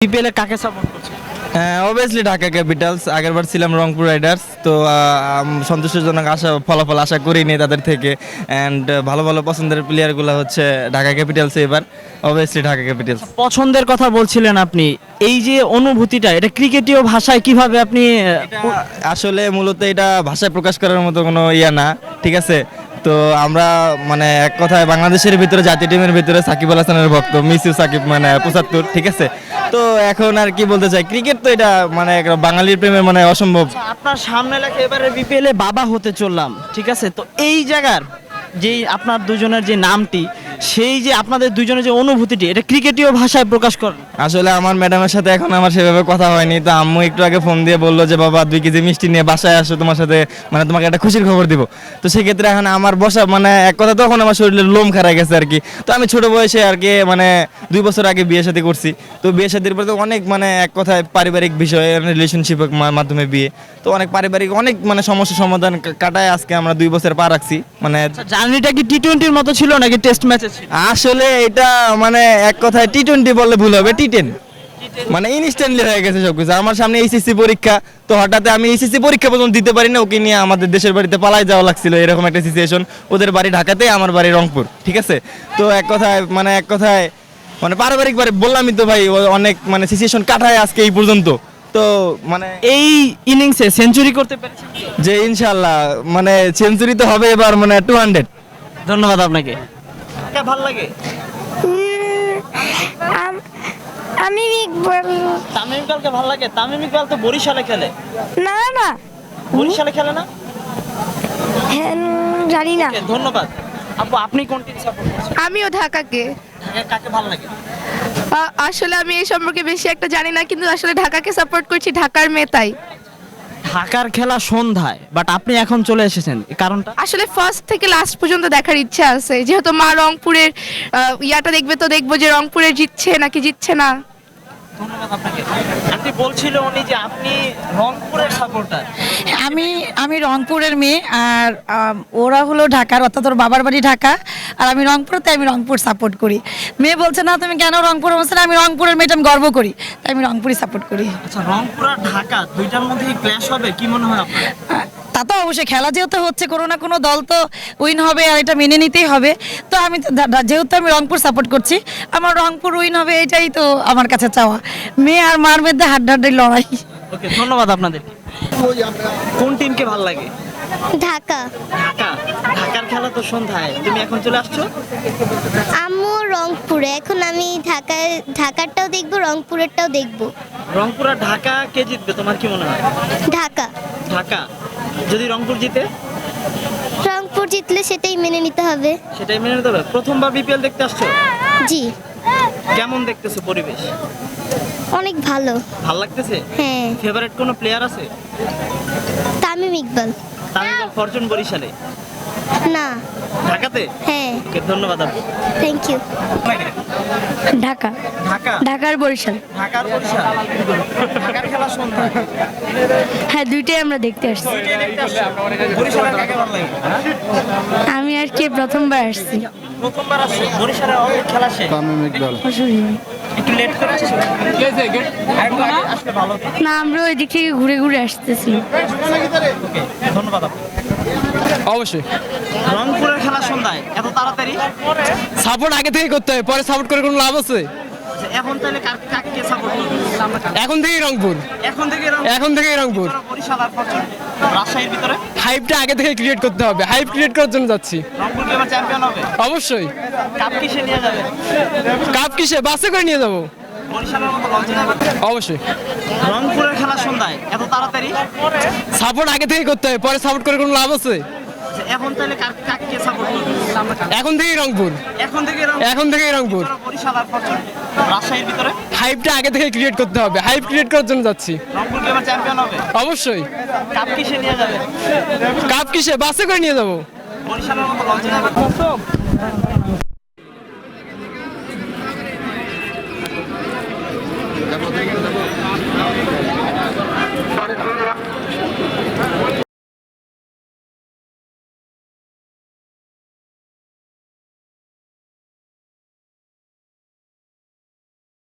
BPL এ কাকে support করছেন? Obviously Dhaka Capitals. আগেরবার ছিলাম রংপুর রাইডার্স, তো সন্তোষজনক ফলাফল আশা করিনি তাদের থেকে। অ্যান্ড ভালো ভালো পছন্দের প্লেয়ারগুলো হচ্ছে ঢাকা ক্যাপিটালস এবার। Obviously Dhaka Capitals. পছন্দের কথা বলছিলেন আপনি, এই যে অনুভূতিটা এটা ক্রিকেটীয় ভাষায় কিভাবে আপনি আসলে মূলত এটা ভাষায় প্রকাশ করার মতো কোনো ইয়া না, ঠিক আছে। তো আমরা মানে এক কথায় বাংলাদেশের ভিতরে জাতীয় টিমের ভিতরে সাকিব আল হাসানের ভক্ত, মিস ইউ সাকিব মানে 75, ঠিক আছে। তো এখন আর কি বলতে চাই, ক্রিকেট তো এটা মানে একটা বাঙালির প্রেমের মানে অসম্ভব। আপনার সামনে লেখা এবারে বিপিএল এ বাবা হতে চললাম, ঠিক আছে। তো এই জায়গার যে আপনার দুজনের যে নামটি, সেই যে আপনাদের দুজনের যে অনুভূতিটি, এটা ক্রিকেটীয় ভাষায় প্রকাশ করেন। আসলে আমার ম্যাডামের সাথে এখন আমার সেভাবে কথা হয়নি, তো আম্মু একটু আগে ফোন দিয়ে বললো যে বাবা 2 কেজি মিষ্টি নিয়ে বাসায় আসো, তোমার সাথে মানে তোমাকে একটা খুশির খবর দিব। তো সেক্ষেত্রে এখন আমার বসা মানে এক কথা তখন আমার শরীরের লোম খারাপ গেছে আর কি। তো আমি ছোট বয়সে আর কি মানে 2 বছর আগে বিয়ে শাদী করছি। তো বিয়ে শাদীর পরে তো অনেক মানে এক কথায় পারিবারিক বিষয়ে রিলেশনশিপের মাধ্যমে বিয়ে, তো অনেক পারিবারিক অনেক মানে সমস্যার সমাধান কাটায় আজকে আমরা 2 বছর পার রাখছি। মানে জার্নিটা কি টি-20-র মতো ছিল নাকি টেস্ট ম্যাচে ছিল? আসলে এটা মানে এক কথায় টি-20 বললে ভুল হবে, টি10 মানে ইনস্ট্যান্টলি হয়ে গেছে সবকিছু। আমার সামনে এইচএসসি পরীক্ষা, তো হঠাৎ আমি এইচএসসি পরীক্ষা পর্যন্ত দিতে পারি না, ওকে নিয়ে আমাদের দেশের বাড়িতে পালাই যাওয়া লাগছিল, এরকম একটা সিচুয়েশন। ওদের বাড়ি ঢাকাতে, আমার বাড়ি রংপুর, ঠিক আছে। তো এক কথায় মানে পারিবারিক বাড়ি বললামই তো ভাই, অনেক মানে সিচুয়েশন কাটায় আজকে এই পর্যন্ত। তো মানে এই ইনিংসে সেঞ্চুরি করতে পেরেছেন? যে ইনশাআল্লাহ মানে সেঞ্চুরি তো হবে এবার মানে 200। ধন্যবাদ আপনাকে। ভালো লাগে আমি ইকবাল। তামিম ইকবালকে ভালো লাগে? তামিম ইকবাল তো বরিশালে খেলে। না না বরিশালে খেলে না? হ্যাঁ, জানি না। Okay, ধন্যবাদ। আপু, আপনি কোন টিম সাপোর্ট করছেন? আমিও ঢাকাকে। ঢাকায় কাকে ভালো লাগে? আসলে আমি এই সম্পর্কে বেশি একটা জানি না, কিন্তু আসলে ঢাকাকে সাপোর্ট করছি, ঢাকার মেয়ে তাই। ঢাকার খেলা সন্ধ্যায়, বাট আপনি এখন চলে এসেছেন, এই কারণটা? আসলে ফার্স্ট থেকে লাস্ট পর্যন্ত দেখার ইচ্ছা আছে, যেহেতু মা রংপুরের ইয়াটা দেখবে, তো দেখবো যে রংপুরের জিতছে নাকি জিতছে না। ধন্যবাদ আপনাকে। আপনি বলছিলেন উনি যে আপনি রংপুরের সাপোর্টার। আমি রংপুরের মেয়ে, আর ওরা হলো ঢাকার, অর্থাৎ ওর বাবার বাড়ি ঢাকা, আর আমি রংপুর, তাই আমি রংপুর সাপোর্ট করি। মেয়ে বলছে না তুমি কেন রংপুর, বলছে না আমি রংপুরের মেয়েটা, আমি গর্ব করি, তাই আমি রংপুরই সাপোর্ট করি। আচ্ছা, রংপুর আর ঢাকা দুইটার মধ্যে ক্ল্যাশ হবে, কি মনে হয় আপনার? তা তো অবশ্যই, খেলা যেহেতু হচ্ছে, কোনো না কোনো দল তো উইন হবে, আর এটা মেনে নিতেই হবে। তো আমি যেহেতু আমি রংপুর সাপোর্ট করছি, আমার রংপুর উইন হবে, এটাই তো আমার কাছে চাওয়া। মেয়ে আর মার মধ্যে হাড্ডাহাড্ডি লড়াই। ওকে, ধন্যবাদ আপনাদের। কোন টিমকে ভালো লাগে? ঢাকা। ঢাকা। ঢাকার খেলা তো সন্ধ্যায়, তুমি এখন চলে আসছো? আম্মু রংপুরে, এখন আমি ঢাকারটাও দেখবো, রংপুরেরটাও দেখবো। রংপুর আর ঢাকা কে জিতবে তোমার কি মনে হয়? ঢাকা। ঢাকা। যদি রংপুর জিতে? রংপুর জিতলে সেটাই মেনে নিতে হবে। সেটাই মেনে নিতে হবে। প্রথমবার বিপিএল দেখতে আসছো? জি। কেমন দেখতেছো পরিবেশ? অনেক ভালো। ভালো লাগতেছে? হ্যাঁ। ফেভারিট কোনো প্লেয়ার আছে? তামিম ইকবাল। তামিম ইকবাল ফরচুন বরিশালে? না। ঢাকাতে? হ্যাঁ। ওকে, ধন্যবাদ আপু। Thank you. ঢাকা। ঢাকা। ঢাকার বরিশাল। ঢাকার বরিশাল। ঢাকার খেলা সন্ধ্যায়। হ্যাঁ, দুইটাই আমরা দেখতে আসছি। দুইটাই দেখতে আসছো? বরিশালের কাকে ভালো লাগে? আমি আর কি প্রথমবার আসছি। প্রথমবার আসছো? বরিশালের অনেক খেলা শেষ। একটু লেট করে আসছো? আরেকটু আগে আসলে ভালো হতো। না, আমরা ওই দিক থেকে ঘুরে ঘুরে আসতেছি। ওকে, ধন্যবাদ আপু। অবশ্যই রংপুরের খেলা সন্ধ্যায়, এত তাড়াতাড়ি? সাপোর্ট আগে থেকে করতে হবে, পরে সাপোর্ট করে কোনো লাভ আছে? আচ্ছা, এখন তাহলে কাকে সাপোর্ট করবে? এখন থেকেই রংপুর, এখন থেকেই রংপুর। বরিশাল আর ফরচুন রাজশাহীর ভিতরে হাইপটা আগে থেকে ক্রিয়েট করতে হবে, হাইপ ক্রিয়েট করার জন্য যাচ্ছি। রংপুর কি এবার চ্যাম্পিয়ন হবে? অবশ্যই। কাপ কিসে নিয়ে যাবে? কাপ কিসে, বাসে করে নিয়ে যাবো। বরিশালের মতো লঞ্চে যাবে? অবশ্যই। রংপুরের খেলা সন্ধ্যায়, এত তাড়াতাড়ি? সাপোর্ট আগে থেকে করতে হবে, পরে সাপোর্ট করে কোনো লাভ আছে? আচ্ছা, এখন তাহলে কাকে সাপোর্ট করবে? এখন থেকেই রংপুর, এখন থেকেই রংপুর। বরিশাল আর ফরচুন রাজশাহীর ভিতরে হাইপটা আগে থেকে ক্রিয়েট করতে হবে, হাইপ ক্রিয়েট করার জন্য যাচ্ছি। রংপুর কি এবার চ্যাম্পিয়ন হবে? অবশ্যই। কাপ কিসে নিয়ে যাবে? কাপ কিসে, বাসে করে নিয়ে যাবো। বরিশালের মতো লঞ্চে যাবে?